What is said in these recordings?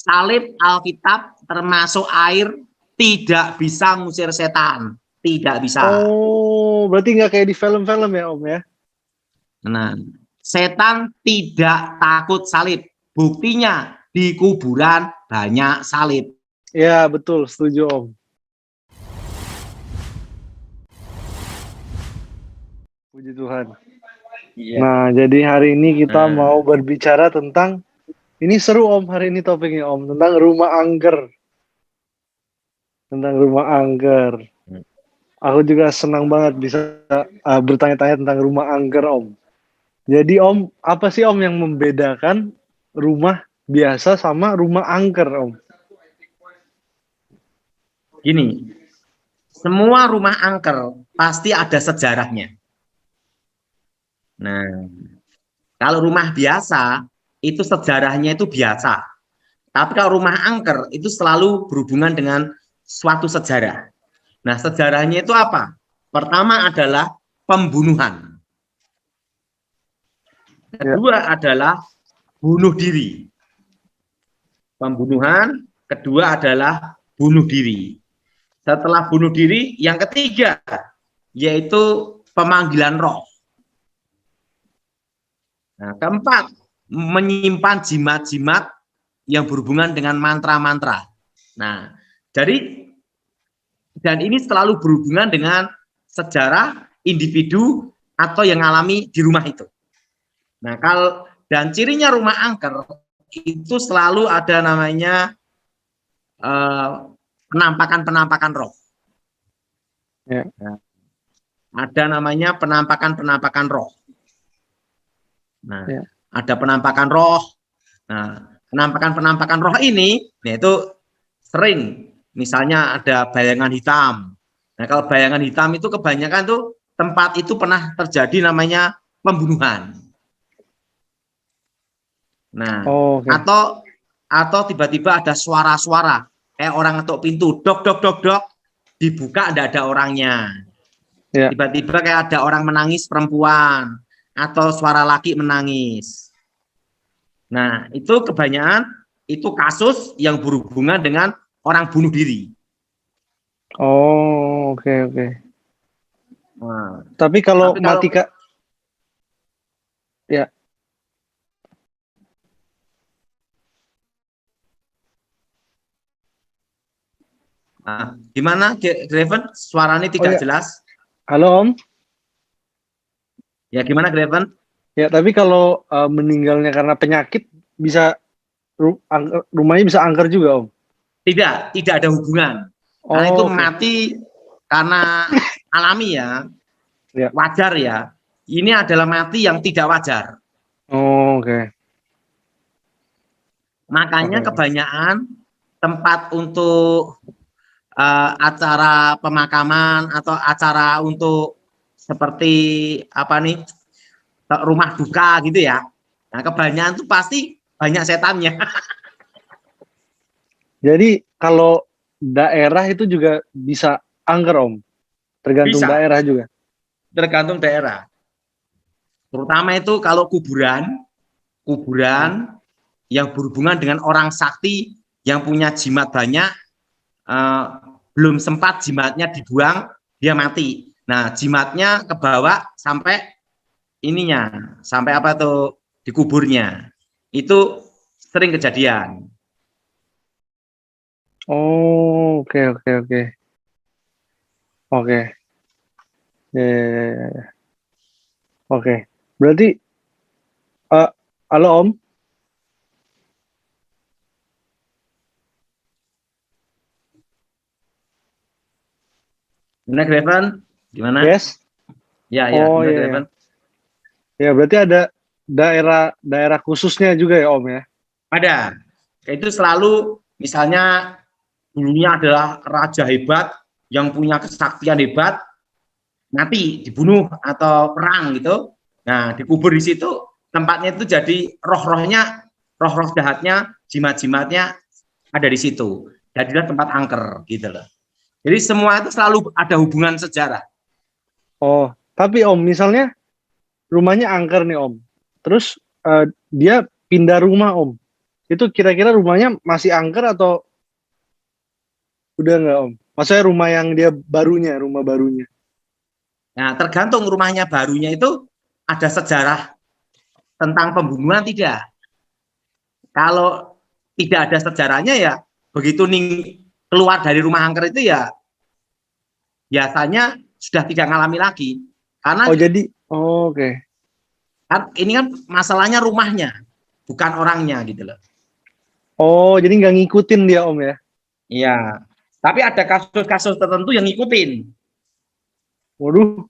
salib, Alkitab, termasuk air, tidak bisa ngusir setan. Tidak bisa. Oh, berarti nggak kayak di film-film ya Om ya? Nah, setan tidak takut salib. Buktinya di kuburan banyak salib. Ya betul, setuju Om. Puji Tuhan. Iya. Nah, jadi hari ini kita Nah, mau berbicara tentang, ini seru Om hari ini topiknya Om, tentang rumah angker. Tentang rumah angker. Aku juga senang banget bisa bertanya-tanya tentang rumah angker Om. Jadi Om, apa sih Om yang membedakan rumah biasa sama rumah angker Om? gini, semua rumah angker pasti ada sejarahnya. Nah, kalau rumah biasa itu sejarahnya itu biasa. Tapi kalau rumah angker itu selalu berhubungan dengan suatu sejarah. Nah, sejarahnya itu apa? Pertama adalah pembunuhan. Ya. Kedua adalah bunuh diri. Pembunuhan, kedua adalah bunuh diri. Setelah bunuh diri, yang ketiga yaitu pemanggilan roh. Nah, keempat, menyimpan jimat-jimat yang berhubungan dengan mantra-mantra. Nah, dan ini selalu berhubungan dengan sejarah individu atau yang alami di rumah itu. Nah, dan cirinya rumah angker itu selalu ada namanya penampakan-penampakan roh. Ya. Nah, ada namanya penampakan-penampakan roh. Nah, Ya. ada penampakan roh. Nah, penampakan-penampakan roh ini, yaitu sering, misalnya ada bayangan hitam. Nah, kalau bayangan hitam itu kebanyakan tuh tempat itu pernah terjadi namanya pembunuhan. Nah, Oh, oke. atau tiba-tiba ada suara-suara kayak orang ngetuk pintu, dok dok dok dok, dibuka tidak ada orangnya. Ya. Tiba-tiba kayak ada orang menangis perempuan atau suara laki menangis. Nah, itu kebanyakan itu kasus yang berhubungan dengan orang bunuh diri. Oh, oke oke. Nah, Tapi kalau tapi kalau mati Kak, ya. gimana, Graven? Suaranya Oh tidak ya, jelas. halo Om. Ya, gimana, Graven? Ya, tapi kalau meninggalnya karena penyakit bisa rumahnya bisa angker juga Om. Tidak ada hubungan. Karena itu Oh, oke. mati karena alami ya, Ya. wajar ya. Ini adalah mati yang tidak wajar. Oh, oke. Makanya Oke. kebanyakan tempat untuk acara pemakaman atau acara untuk seperti apa nih, rumah duka gitu ya. Nah, kebanyakan tuh pasti banyak setannya. Jadi kalau daerah itu juga bisa angker Om. Tergantung Bisa, daerah juga. tergantung daerah. Terutama itu kalau kuburan yang berhubungan dengan orang sakti yang punya jimat banyak, belum sempat jimatnya dibuang, dia mati. Nah, jimatnya kebawa sampai ininya, sampai apa tuh, di kuburnya. Itu sering kejadian. Oh, oke oke oke. Oke. Ya, ya, ya, ya. Oke. Berarti halo Om. Gimana, Graven? Gimana? Yes. Ya, Oh gimana, iya ya. Graven? Ya, berarti ada daerah khususnya juga ya Om ya. Ada. Itu selalu, misalnya dulunya adalah raja hebat yang punya kesaktian hebat, mati, dibunuh atau perang gitu. Nah, dikubur di situ, tempatnya itu jadi roh-rohnya, roh-roh jahatnya, jimat-jimatnya ada di situ. Jadilah tempat angker gitu loh. Jadi semua itu selalu ada hubungan sejarah. Oh, tapi Om, misalnya rumahnya angker nih Om. Terus dia pindah rumah Om. Itu kira-kira rumahnya masih angker atau udah nggak Om? Maksudnya rumah yang dia barunya, rumah barunya. Nah, tergantung rumahnya barunya itu ada sejarah tentang pembunuhan tidak. Kalau tidak ada sejarahnya ya begitu keluar dari rumah angker itu ya biasanya sudah tidak ngalami lagi. Karena Oh jadi, oh, oke. kan ini kan masalahnya rumahnya, bukan orangnya gitu loh. Oh jadi nggak ngikutin dia Om ya? Iya. Tapi ada kasus-kasus tertentu yang ngikutin. Waduh,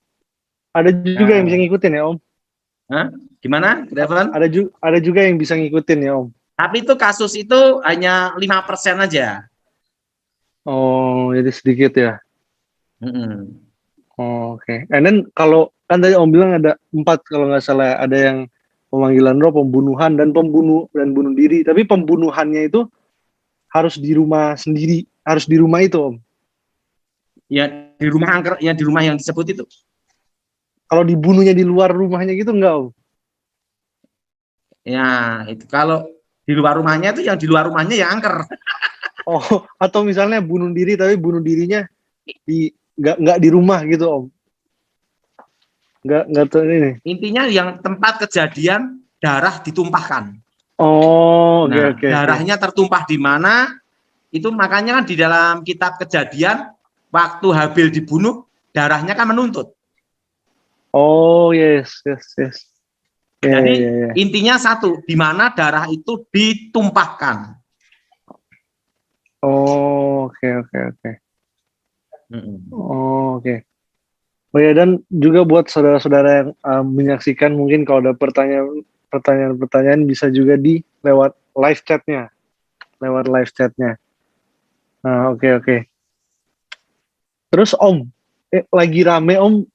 ada juga yang bisa Nah, ngikutin ya Om? hah? Gimana, Devon? Ada juga yang bisa ngikutin ya Om? Tapi itu kasus itu hanya 5% aja. Oh jadi sedikit ya? Mm-mm. Oh, oke. And then kalau kan tadi Om bilang ada 4 kalau nggak salah, ada yang pemanggilan roh, pembunuhan dan bunuh diri. Tapi pembunuhannya itu harus di rumah sendiri, harus di rumah itu Om. Ya di rumah angker, ya di rumah yang disebut itu. Kalau dibunuhnya di luar rumahnya gitu enggak Om? Ya itu kalau di luar rumahnya itu yang di luar rumahnya ya angker. Oh, atau misalnya bunuh diri tapi bunuh dirinya di nggak di rumah gitu Om. Nggak tuh ini. Intinya yang tempat kejadian darah ditumpahkan. Oh, oke Nah, oke oke. darahnya tertumpah di mana? Itu makanya kan di dalam kitab Kejadian waktu Habil dibunuh, darahnya kan menuntut. Oh, yes yes yes. Ya Jadi ya ya. intinya satu, di mana darah itu ditumpahkan. Oh, oke oke oke. Mm-mm. Oh, oke. Oh ya, dan juga buat saudara-saudara yang menyaksikan, mungkin kalau ada pertanyaan-pertanyaan bisa juga di lewat live chatnya, lewat live chatnya. Nah, oke oke. Terus Om, lagi rame Om,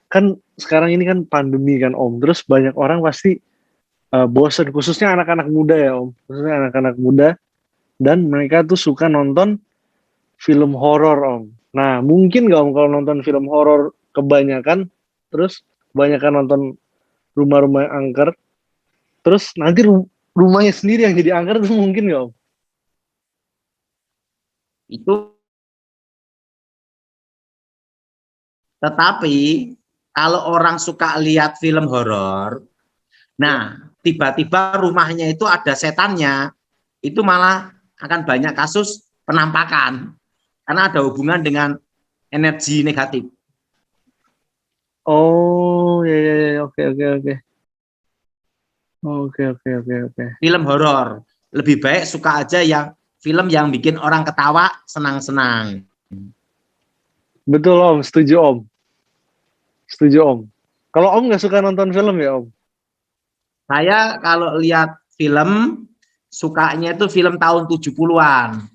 kan sekarang ini kan pandemi kan Om. Terus banyak orang pasti bosen, khususnya anak-anak muda ya Om, khususnya anak-anak muda, dan mereka tuh suka nonton film horor Om. Nah, mungkin nggak Om kalau nonton film horor kebanyakan, terus kebanyakan nonton rumah-rumah yang angker, terus nanti rumahnya sendiri yang jadi angker tuh mungkin nggak Om? Itu tetapi kalau orang suka lihat film horor, nah tiba-tiba rumahnya itu ada setannya, itu malah akan banyak kasus penampakan karena ada hubungan dengan energi negatif. Oh, ya ya ya, oke oke oke. Oke oke oke oke. Film horor lebih baik suka aja yang film yang bikin orang ketawa, senang-senang. Betul Om, setuju Om. Setuju Om. Kalau Om nggak suka nonton film ya Om? Saya kalau lihat film sukanya itu film tahun 70-an,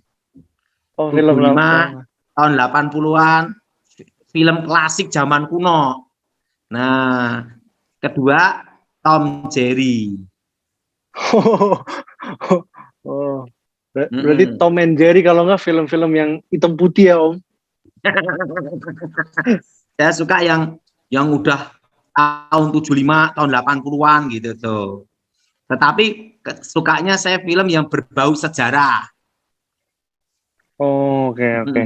Oh, film 75, lama. tahun 80-an, film klasik zaman kuno. Nah, kedua Tom Jerry. Oh, berarti Tom and Jerry kalau nggak film-film yang hitam putih ya Om? Saya suka yang udah tahun 75, tahun 80-an gitu tuh. Tetapi sukanya saya film yang berbau sejarah. Oh, oke oke.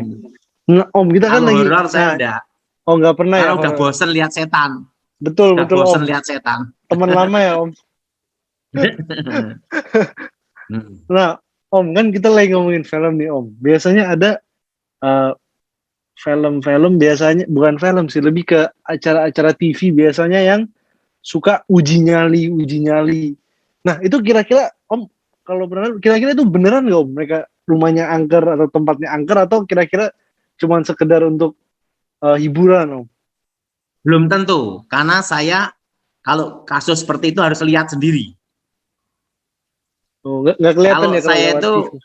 Nah, Om kita kan Kalau lagi, horor saya nah, enggak. oh nggak pernah ya Karena udah horor. bosen lihat setan. Betul Udah betul bosen Om. lihat setan. Teman lama ya Om. Nah, Om kan kita lagi ngomongin film nih Om. Biasanya ada eh, film-film biasanya bukan film sih, lebih ke acara-acara TV biasanya yang suka uji nyali. Nah, itu kira-kira Om kalau beneran kira-kira itu beneran nggak Om? Mereka rumahnya angker atau tempatnya angker atau kira-kira cuman sekedar untuk hiburan Om? Belum tentu, karena saya kalau kasus seperti itu harus lihat sendiri. Oh, nggak kelihatan Kalau ya kalau saya lewat itu, TV.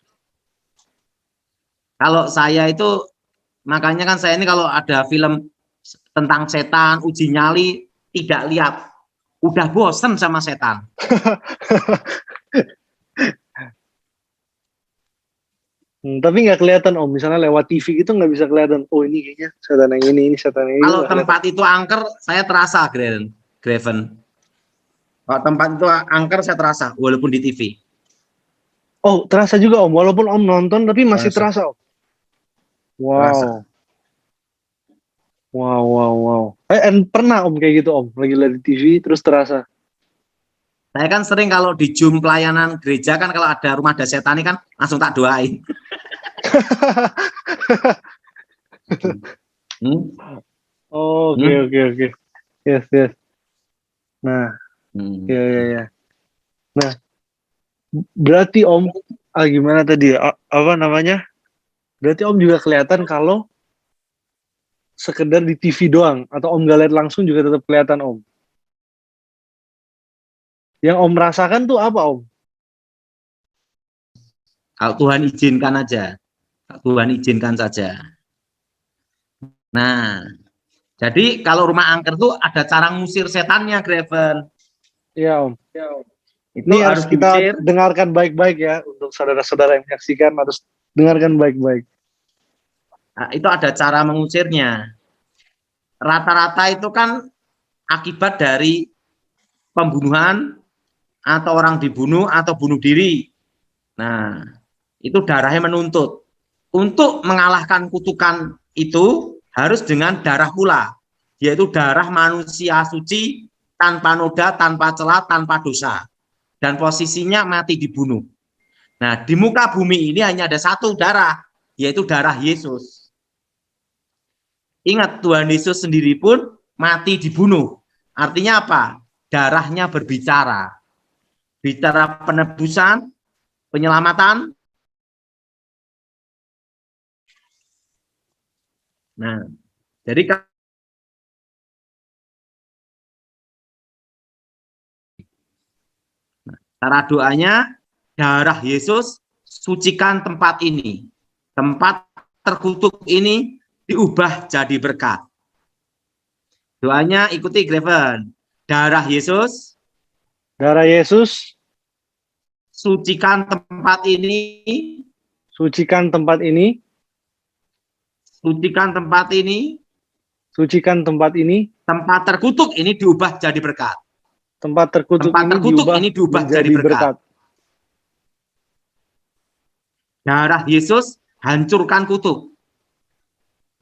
kalau saya itu, makanya kan saya ini kalau ada film tentang setan, uji nyali, tidak lihat. Udah bosen sama setan. Tapi nggak kelihatan Om, misalnya lewat TV itu nggak bisa kelihatan. Oh ini kayaknya setan yang ini setan yang ini Kalau nggak kelihatan. tempat itu angker, saya terasa, Graven. Kalau tempat itu angker, saya terasa, walaupun di TV. Oh, terasa juga Om. Walaupun Om nonton tapi masih terasa Om. Terasa. Wow. Wow, wow, wow. Pernah Om kayak gitu Om, lagi lihat di TV terus terasa. Saya kan sering kalau di Zoom pelayanan gereja kan kalau ada rumah ada setan ini kan langsung tak doain. Hmm? Oke, Hmm? oke, oke. Yes, yes. Nah, Hmm. ya, ya, ya. Nah, berarti Om, gimana tadi ya? Apa namanya? Berarti Om juga kelihatan kalau sekedar di TV doang, atau Om gak lihat langsung juga tetap kelihatan Om. Yang Om rasakan tuh apa Om? Kalau Tuhan izinkan aja. Kalau Tuhan izinkan saja. Nah, jadi kalau rumah angker tuh ada cara ngusir setannya, Graven. Iya Om. Itu Ini harus harus kita diusir. dengarkan baik-baik ya, untuk saudara-saudara yang menyaksikan harus dengarkan baik-baik. Nah, itu ada cara mengusirnya. Rata-rata itu kan akibat dari pembunuhan atau orang dibunuh atau bunuh diri. Nah, itu darahnya menuntut. Untuk mengalahkan kutukan itu harus dengan darah pula, yaitu darah manusia suci tanpa noda, tanpa celah, tanpa dosa. Dan posisinya mati dibunuh. Nah, di muka bumi ini hanya ada satu darah, yaitu darah Yesus. Ingat, Tuhan Yesus sendiri pun mati dibunuh. Artinya apa? Darahnya berbicara. Bicara penebusan, penyelamatan. Nah, jadi cara doanya, darah Yesus sucikan tempat ini. Tempat terkutuk ini diubah jadi berkat. Doanya ikuti Graven. Darah Yesus Darah Yesus, sucikan tempat ini, sucikan tempat ini, sucikan tempat ini, sucikan tempat ini, tempat terkutuk ini diubah jadi berkat. tempat terkutuk Tempat ini terkutuk diubah ini diubah jadi menjadi berkat. berkat. Darah Yesus hancurkan kutuk.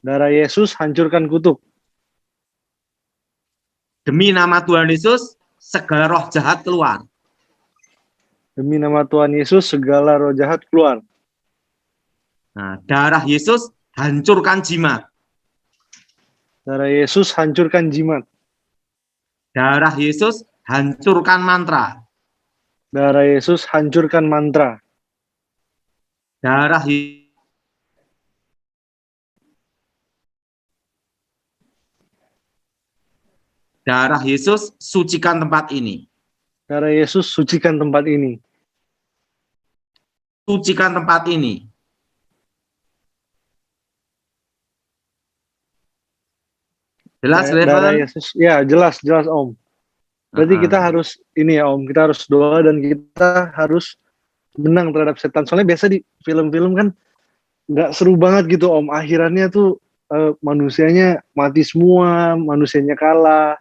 Darah Yesus hancurkan kutuk. Demi nama Tuhan Yesus, segala roh jahat keluar. Demi nama Tuhan Yesus, segala roh jahat keluar. Nah, darah Yesus hancurkan jimat. Darah Yesus hancurkan jimat. Darah Yesus hancurkan mantra. Darah Yesus hancurkan mantra. Darah Darah Yesus sucikan tempat ini. Darah Yesus sucikan tempat ini. Sucikan tempat ini. Jelas, Darah Reven? Yesus, ya jelas, jelas Om. Berarti kita harus ini ya Om, kita harus doa dan kita harus menang terhadap setan. Soalnya biasa di film-film kan nggak seru banget gitu Om. Akhirannya tuh manusianya mati semua, manusianya kalah.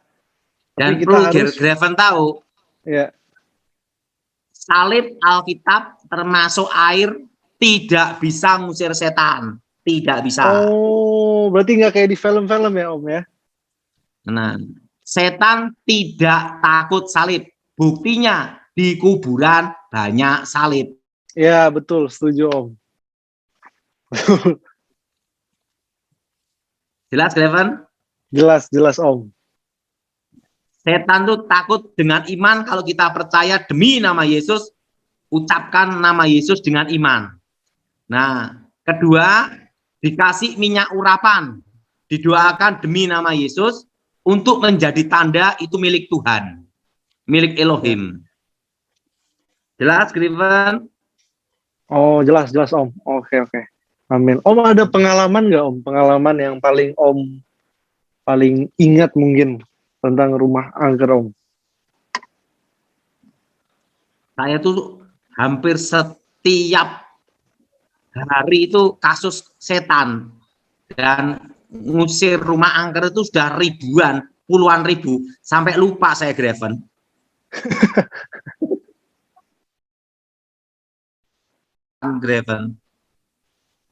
Tapi Dan kita perlu harus Graven tahu, ya. salib Alkitab termasuk air tidak bisa ngusir setan. Tidak bisa. Oh, berarti nggak kayak di film-film ya Om ya? Nah, setan tidak takut salib. Buktinya di kuburan banyak salib. Ya betul, setuju Om. Jelas, Graven? Jelas, jelas Om. Setan tuh takut dengan iman kalau kita percaya demi nama Yesus, ucapkan nama Yesus dengan iman. Nah, kedua, dikasih minyak urapan, didoakan demi nama Yesus untuk menjadi tanda itu milik Tuhan, milik Elohim. Jelas, Griven? Oh, jelas, jelas Om. Oke, oke. Amin. Om ada pengalaman nggak Om? Pengalaman yang paling Om paling ingat mungkin tentang rumah angker Om? Saya tuh hampir setiap hari itu kasus setan, dan ngusir rumah angker itu sudah ribuan, puluhan ribu, sampai lupa saya, Graven. Graven.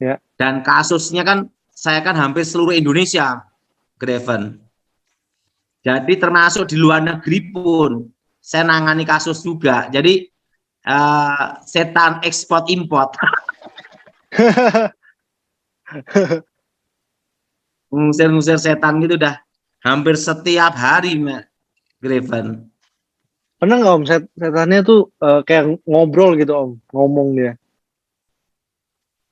Ya. Dan kasusnya kan saya kan hampir seluruh Indonesia, Graven. Jadi termasuk di luar negeri pun saya nangani kasus juga. Jadi setan ekspor import, ngusir-ngusir setan gitu udah hampir setiap hari, Graven. Pernah nggak Om setannya tuh kayak ngobrol gitu Om, ngomong dia?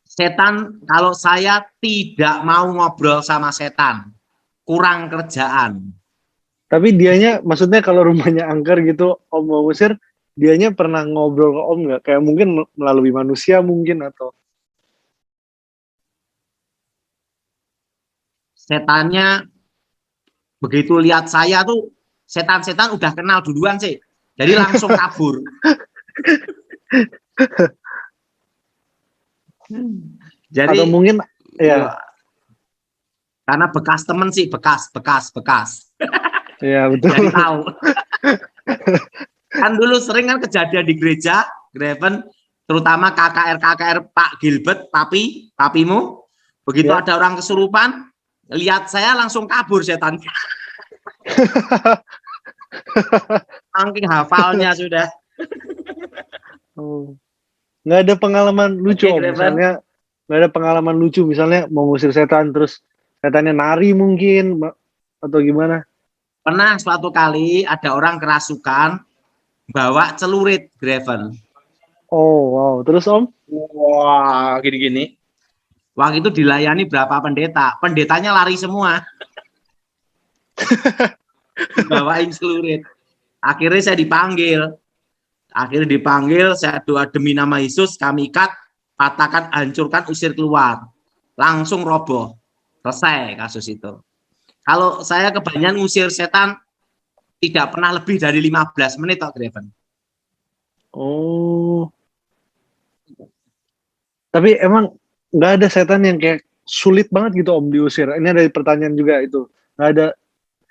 Setan, kalau saya tidak mau ngobrol sama setan, kurang kerjaan. Tapi dianya, maksudnya kalau rumahnya angker gitu, Om mau ngusir, dianya pernah ngobrol ke Om nggak? Kayak mungkin melalui manusia mungkin atau? Setannya begitu lihat saya tuh, setan-setan udah kenal duluan sih. Jadi langsung kabur. Jadi Atau mungkin ya, karena bekas temen sih, bekas. ya betul. Jadi tahu. Kan dulu sering kan kejadian di gereja, Graven, terutama KKR Pak Gilbert, papimu, begitu Ya. ada orang kesurupan, lihat saya langsung kabur setan. Saking hafalnya sudah. Oh. Nggak ada pengalaman lucu Oke, Om, Graven. misalnya nggak ada pengalaman lucu, misalnya mau ngusir setan terus setannya nari mungkin atau gimana? Pernah suatu kali ada orang kerasukan bawa celurit, Graven. Oh wow, terus Om? Wah, gini-gini. Waktu itu dilayani berapa pendeta, pendetanya lari semua. Bawain celurit. Akhirnya saya dipanggil. Saya doa demi nama Yesus, kami ikat, patahkan, hancurkan, usir keluar. Langsung roboh. Selesai kasus itu. Kalau saya kebanyakan ngusir setan, tidak pernah lebih dari 15 menit, Pak Graven. Oh. Tapi emang nggak ada setan yang kayak sulit banget gitu Om diusir. Ini ada pertanyaan juga itu. Nggak ada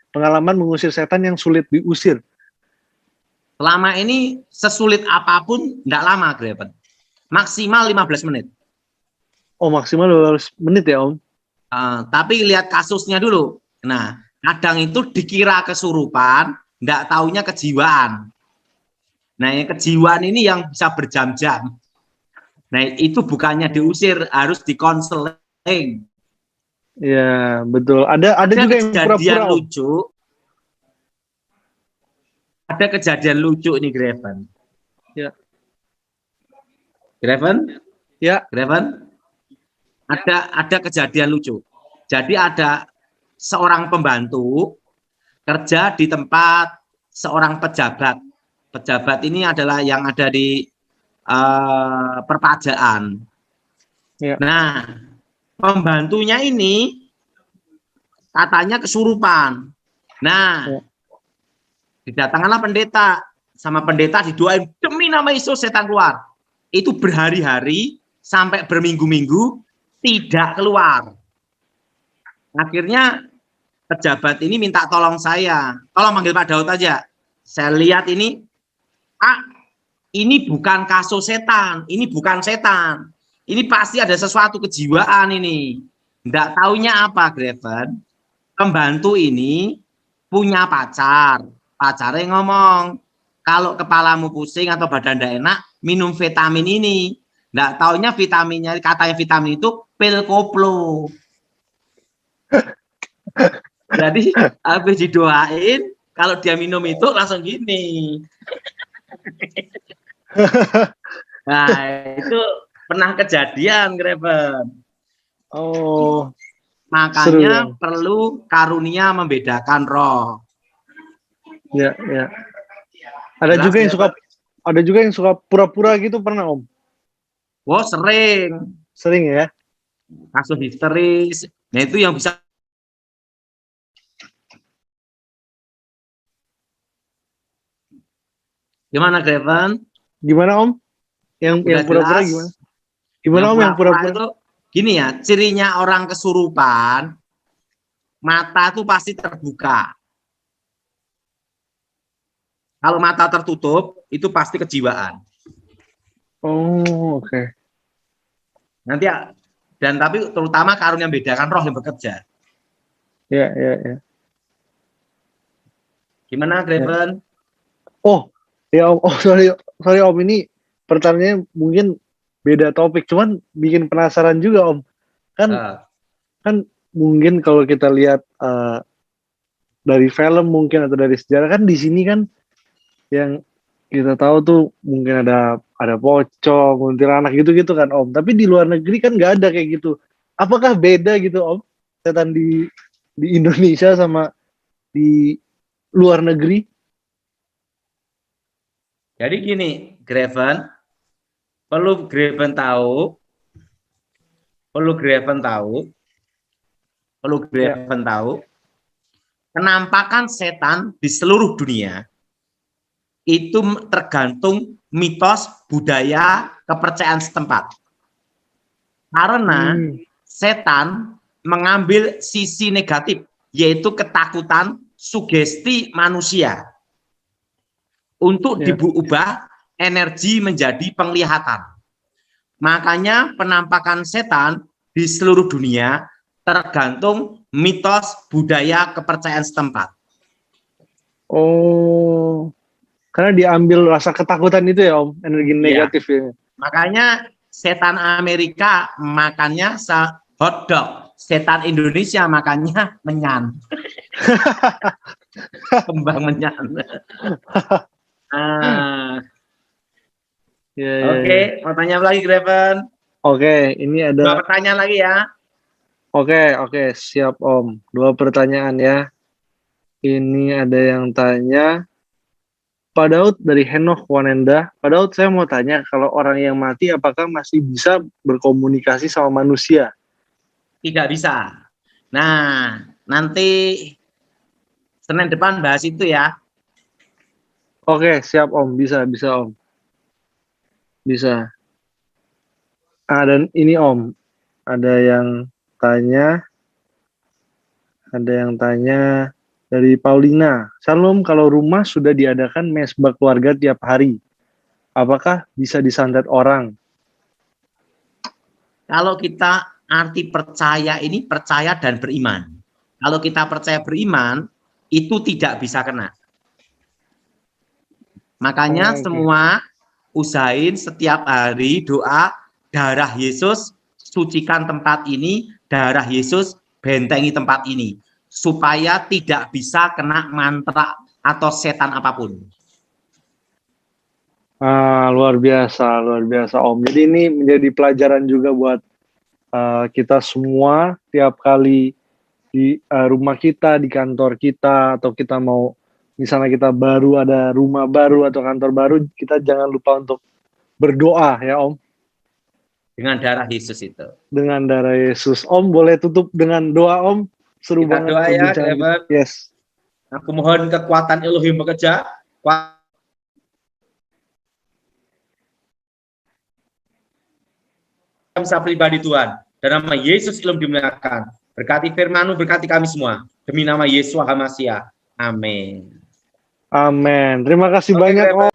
pengalaman mengusir setan yang sulit diusir. Selama ini sesulit apapun, tidak lama, Graven. Maksimal 15 menit. Oh maksimal 12 menit ya Om? Tapi lihat kasusnya dulu. Nah, kadang itu dikira kesurupan, tidak taunya kejiwaan. Nah, yang kejiwaan ini yang bisa berjam-jam. Nah, itu bukannya diusir, harus dikonseling. Ya betul. Ada juga yang pura-pura Om. Ada kejadian lucu nih, Graven. Ya. Graven? Ya. Graven? Ada kejadian lucu. Jadi ada seorang pembantu kerja di tempat seorang pejabat. Pejabat ini adalah yang ada di perpajaan. Ya. Nah, pembantunya ini katanya kesurupan. Nah, ya, didatangkanlah pendeta, sama pendeta didoain demi nama Yesus setan keluar. Itu berhari-hari sampai berminggu-minggu tidak keluar. Akhirnya pejabat ini minta tolong saya, tolong manggil Pak Daud aja. Saya lihat ini, Pak, ini bukan kasus setan, ini bukan setan. Ini pasti ada sesuatu kejiwaan ini. Nggak taunya apa, Graven? Pembantu ini punya pacar. Pacarnya ngomong, kalau kepalamu pusing atau badan tidak enak, minum vitamin ini. Nggak taunya vitaminnya, katanya vitamin itu pil koplo. Jadi habis didoain, kalau dia minum itu langsung gini. Nah, itu pernah kejadian, Graven. Oh. Makanya perlu karunia membedakan roh. Ya, ya. Ada juga yang suka pura-pura gitu, pernah Om? Oh, sering. Sering ya? Kasus histeris. Nah, itu yang bisa. Gimana, Graven? Gimana Om? Yang pura-pura gimana? Gimana Om yang pura-pura? Itu gini ya, cirinya orang kesurupan, mata itu pasti terbuka. Kalau mata tertutup, itu pasti kejiwaan. Oh, oke. Nanti dan tapi terutama karunia yang bedakan roh yang bekerja. Ya. Gimana, Graven? Oh, ya Om. Oh, sorry Om, ini pertanyaannya mungkin beda topik, cuman bikin penasaran juga Om. Kan mungkin kalau kita lihat dari film mungkin atau dari sejarah kan di sini kan yang kita tahu tuh mungkin ada pocong, kuntilanak gitu-gitu kan Om. Tapi di luar negeri kan nggak ada kayak gitu. Apakah beda gitu Om? Setan di Indonesia sama di luar negeri? Jadi gini, Graven, perlu Graven tahu, penampakan setan di seluruh dunia itu tergantung mitos, budaya, kepercayaan setempat. Karena setan mengambil sisi negatif, yaitu ketakutan, sugesti manusia untuk diubah energi menjadi penglihatan. Makanya penampakan setan di seluruh dunia tergantung mitos, budaya, kepercayaan setempat. Oh, karena diambil rasa ketakutan itu ya Om, energi negatif ya. Makanya setan Amerika makannya hotdog, setan Indonesia makannya menyan. Kembang menyan. Oke, mau tanya lagi, Graven? Oke, ini ada 2 pertanyaan lagi ya. Oke, siap Om. 2 pertanyaan ya. Ini ada yang tanya, Pak Daud dari Henoch Wanenda. Pak Daud, saya mau tanya, kalau orang yang mati apakah masih bisa berkomunikasi sama manusia? Tidak bisa. Nah, nanti Senin depan bahas itu ya. Oke, siap Om. Bisa Om. Bisa. Dan ini Om, ada yang tanya dari Paulina. Salam, kalau rumah sudah diadakan mesbah keluarga tiap hari, apakah bisa disantet orang? Kalau kita arti percaya ini percaya dan beriman. Kalau kita percaya beriman, itu tidak bisa kena. Makanya semua usahain setiap hari doa, darah Yesus sucikan tempat ini, darah Yesus bentengi tempat ini, supaya tidak bisa kena mantra atau setan apapun. Luar biasa Om. Jadi ini menjadi pelajaran juga buat kita semua tiap kali di rumah kita, di kantor kita, atau kita mau misalnya kita baru ada rumah baru atau kantor baru, kita jangan lupa untuk berdoa ya Om. Dengan darah Yesus itu. Dengan darah Yesus. Om boleh tutup dengan doa Om? Seru kita banget. Doa ya, Graven. Yes. Aku mohon kekuatan Elohim bekerja. Bisa pribadi Tuhan. Dan nama Yesus Elohim dimuliakan. Berkati firman-Mu, berkati kami semua. Demi nama Yesus HaMasiah. Amin. Terima kasih banyak Om.